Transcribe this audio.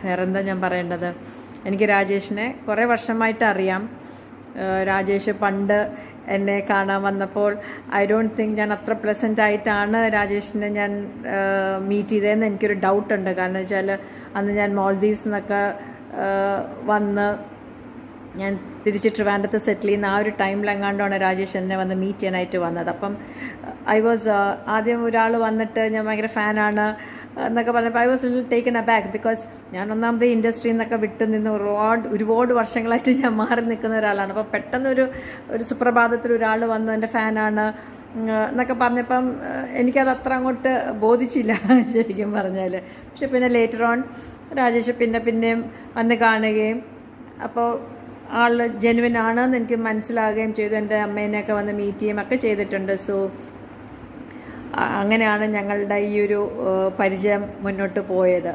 വേറെന്താ ഞാൻ പറയേണ്ടത്? എനിക്ക് രാജേഷിനെ കുറേ വർഷമായിട്ട് അറിയാം. രാജേഷ് പണ്ട് എന്നെ കാണാൻ വന്നപ്പോൾ ഐ ഡോണ്ട് തിങ്ക് ഞാൻ അത്ര പ്ലസൻ്റ് ആയിട്ടാണ് രാജേഷിനെ ഞാൻ മീറ്റ് ചെയ്തതെന്ന് എനിക്കൊരു ഡൗട്ടുണ്ട്. കാരണം വെച്ചാൽ അന്ന് ഞാൻ മാൽദീവ്സ് നിന്നൊക്കെ വന്ന് ഞാൻ തിരിച്ച് ട്രിവാൻഡ്രത്ത് സെറ്റിൽ ചെയ്യുന്ന ആ ഒരു ടൈമിലെങ്ങാണ്ടാണ് രാജേഷ് എന്നെ വന്ന് മീറ്റ് ചെയ്യാനായിട്ട് വന്നത്. അപ്പം ആദ്യം ഒരാൾ വന്നിട്ട് ഞാൻ ഭയങ്കര ഫാനാണ് എന്നൊക്കെ പറഞ്ഞപ്പോൾ I was little taken A back. Because ഞാൻ ഒന്നാമത് ഇൻഡസ്ട്രിയിൽ നിന്നൊക്കെ വിട്ടു നിന്ന് ഒരുപാട് വർഷങ്ങളായിട്ട് ഞാൻ മാറി നിൽക്കുന്ന ഒരാളാണ്. അപ്പോൾ പെട്ടെന്നൊരു സുപ്രഭാതത്തിൽ ഒരാൾ വന്ന് എൻ്റെ ഫാനാണ് എന്നൊക്കെ പറഞ്ഞപ്പം എനിക്കത് അത്ര അങ്ങോട്ട് ബോധിച്ചില്ല ശരിക്കും പറഞ്ഞാൽ. പക്ഷെ പിന്നെ ലേറ്റർ ഓൺ രാജേഷ് പിന്നെയും വന്ന് കാണുകയും അപ്പോൾ ആൾ ജെനുവിൻ ആണെന്ന് എനിക്ക് മനസ്സിലാകുകയും ചെയ്തു. എൻ്റെ അമ്മേനെയൊക്കെ വന്ന് മീറ്റ് ചെയ്യുകയും ഒക്കെ ചെയ്തിട്ടുണ്ട്. സോ അങ്ങനെയാണ് ഞങ്ങളുടെ ഈ ഒരു പരിചയം മുന്നോട്ട് പോയത്.